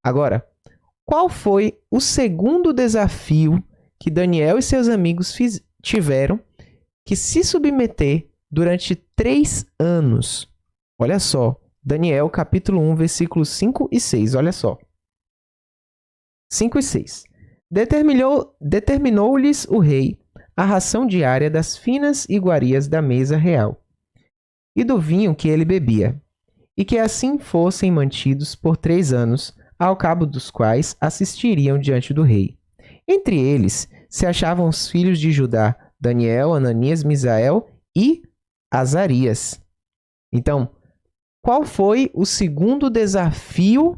Agora, qual foi o segundo desafio que Daniel e seus amigos tiveram que se submeter durante 3 anos? Olha só, Daniel capítulo 1, versículos 5 e 6, olha só. 5 e 6. Determinou-lhes o rei a ração diária das finas iguarias da mesa real e do vinho que ele bebia, e que assim fossem mantidos por 3 anos, ao cabo dos quais assistiriam diante do rei. Entre eles se achavam os filhos de Judá, Daniel, Ananias, Misael e Azarias. Então, qual foi o segundo desafio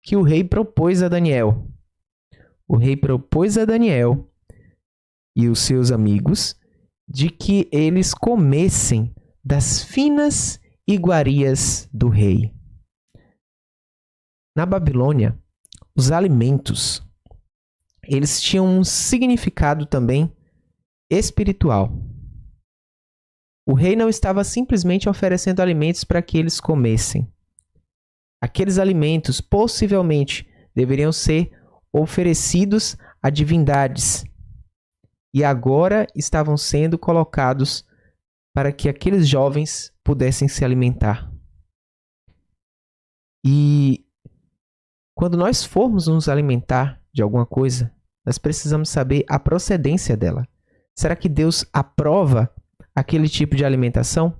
que o rei propôs a Daniel? O rei propôs a Daniel e os seus amigos de que eles comessem das finas iguarias do rei. Na Babilônia, os alimentos, eles tinham um significado também espiritual. O rei não estava simplesmente oferecendo alimentos para que eles comessem. Aqueles alimentos possivelmente deveriam ser oferecidos a divindades e agora estavam sendo colocados para que aqueles jovens pudessem se alimentar. E quando nós formos nos alimentar de alguma coisa, nós precisamos saber a procedência dela. Será que Deus aprova aquele tipo de alimentação?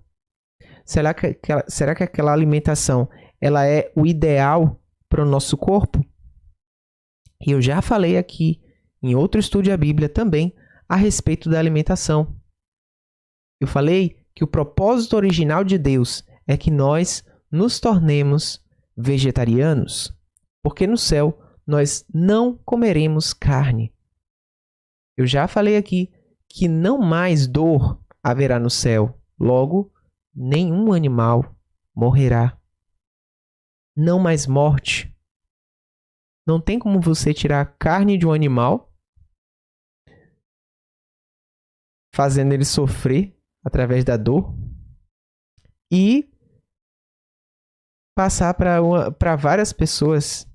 Será que aquela alimentação ela é o ideal para o nosso corpo? E eu já falei aqui em outro estudo da Bíblia também a respeito da alimentação. Eu falei que o propósito original de Deus é que nós nos tornemos vegetarianos, porque no céu nós não comeremos carne. Eu já falei aqui que não mais dor haverá no céu, logo, nenhum animal morrerá. Não mais morte. Não tem como você tirar a carne de um animal, fazendo ele sofrer através da dor, e passar para várias pessoas.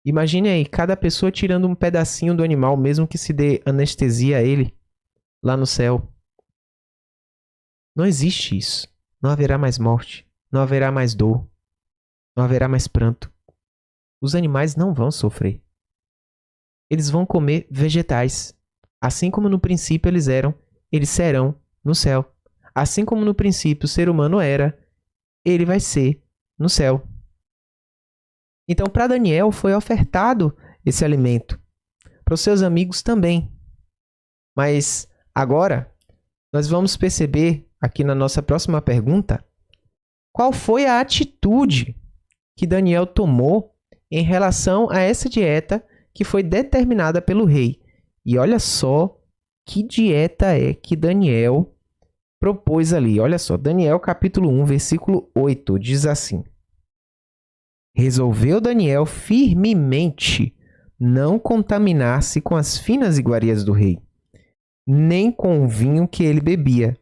Imagine aí, cada pessoa tirando um pedacinho do animal, mesmo que se dê anestesia a ele, lá no céu. Não existe isso. Não haverá mais morte. Não haverá mais dor. Não haverá mais pranto. Os animais não vão sofrer. Eles vão comer vegetais. Assim como no princípio eles serão no céu. Assim como no princípio o ser humano era, ele vai ser no céu. Então, para Daniel foi ofertado esse alimento. Para os seus amigos também. Mas agora, nós vamos perceber aqui na nossa próxima pergunta qual foi a atitude que Daniel tomou em relação a essa dieta que foi determinada pelo rei. E olha só que dieta é que Daniel propôs ali. Olha só, Daniel capítulo 1, versículo 8, diz assim: Resolveu Daniel firmemente não contaminar-se com as finas iguarias do rei, nem com o vinho que ele bebia.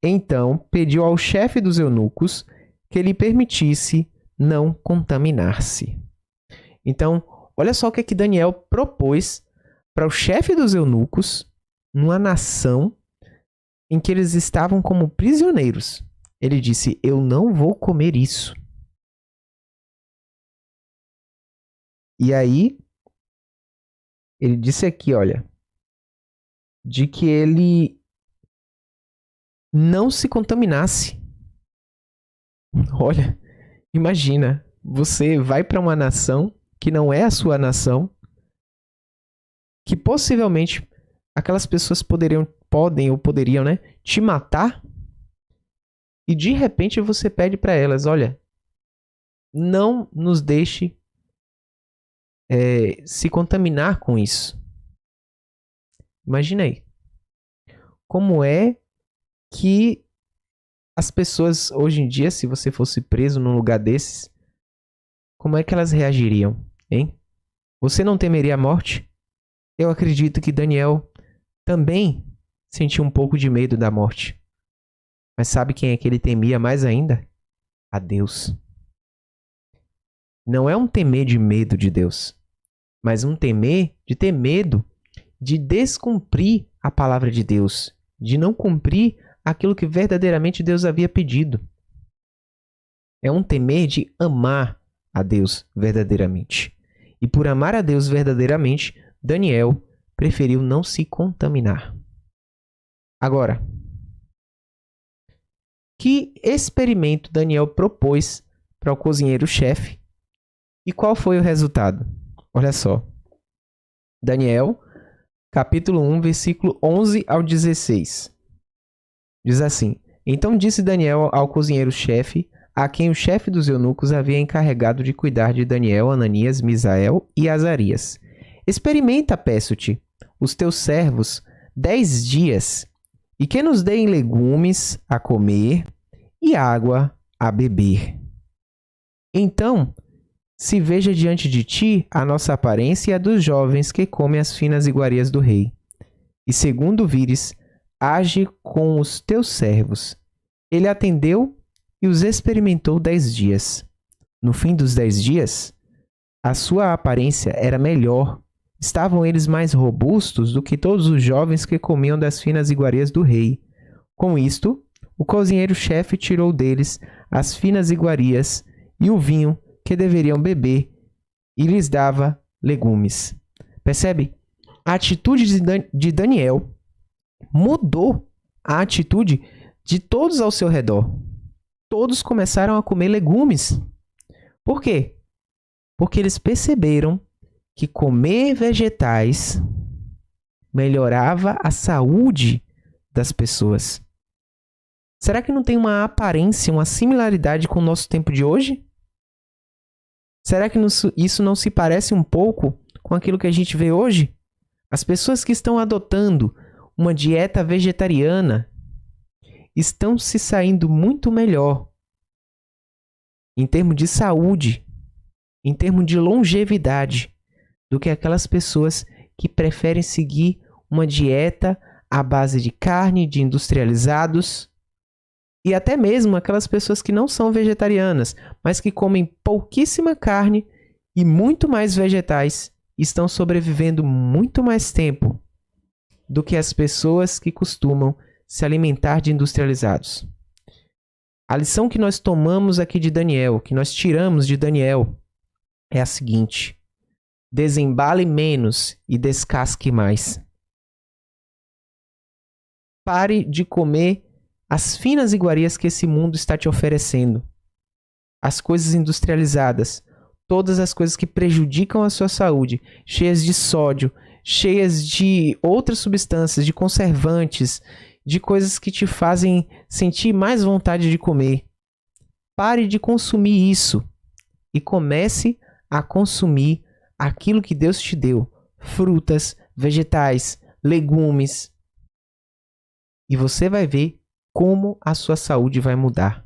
Então pediu ao chefe dos eunucos que lhe permitisse não contaminar-se. Então, olha só o que Daniel propôs para o chefe dos eunucos, numa nação em que eles estavam como prisioneiros. Ele disse: eu não vou comer isso. E aí, ele disse aqui, olha, de que ele não se contaminasse. Olha, imagina, você vai para uma nação que não é a sua nação, que possivelmente aquelas pessoas podem, né, te matar, e de repente você pede para elas, olha, não nos deixe se contaminar com isso. Imagina aí. Como é que as pessoas hoje em dia, se você fosse preso num lugar desses, como é que elas reagiriam, hein? Você não temeria a morte? Eu acredito que Daniel também sentiu um pouco de medo da morte. Mas sabe quem é que ele temia mais ainda? A Deus. Não é um temer de medo de Deus, mas um temer de ter medo de descumprir a palavra de Deus, de não cumprir aquilo que verdadeiramente Deus havia pedido. É um temer de amar a Deus verdadeiramente. E por amar a Deus verdadeiramente, Daniel preferiu não se contaminar. Agora, que experimento Daniel propôs para o cozinheiro-chefe e qual foi o resultado? Olha só. Daniel, capítulo 1, versículo 11 ao 16. Diz assim: Então disse Daniel ao cozinheiro-chefe, a quem o chefe dos eunucos havia encarregado de cuidar de Daniel, Ananias, Misael e Azarias: Experimenta, peço-te, os teus servos 10 dias, e que nos deem legumes a comer e água a beber. Então se veja diante de ti a nossa aparência e a dos jovens que comem as finas iguarias do rei. E segundo vires, age com os teus servos. Ele atendeu e os experimentou 10 dias. No fim dos 10 dias, a sua aparência era melhor. Estavam eles mais robustos do que todos os jovens que comiam das finas iguarias do rei. Com isto, o cozinheiro-chefe tirou deles as finas iguarias e o vinho que deveriam beber e lhes dava legumes. Percebe? A atitude de Daniel mudou a atitude de todos ao seu redor. Todos começaram a comer legumes. Por quê? Porque eles perceberam que comer vegetais melhorava a saúde das pessoas. Será que não tem uma aparência, uma similaridade com o nosso tempo de hoje? Será que isso não se parece um pouco com aquilo que a gente vê hoje? As pessoas que estão adotando uma dieta vegetariana estão se saindo muito melhor em termos de saúde, em termos de longevidade, do que aquelas pessoas que preferem seguir uma dieta à base de carne, de industrializados, e até mesmo aquelas pessoas que não são vegetarianas, mas que comem pouquíssima carne e muito mais vegetais, estão sobrevivendo muito mais tempo do que as pessoas que costumam se alimentar de industrializados. A lição que nós tomamos aqui de Daniel, que nós tiramos de Daniel, é a seguinte: desembale menos e descasque mais. Pare de comer as finas iguarias que esse mundo está te oferecendo. As coisas industrializadas, todas as coisas que prejudicam a sua saúde, cheias de sódio, cheias de outras substâncias, de conservantes, de coisas que te fazem sentir mais vontade de comer. Pare de consumir isso e comece a consumir aquilo que Deus te deu: frutas, vegetais, legumes. E você vai ver como a sua saúde vai mudar.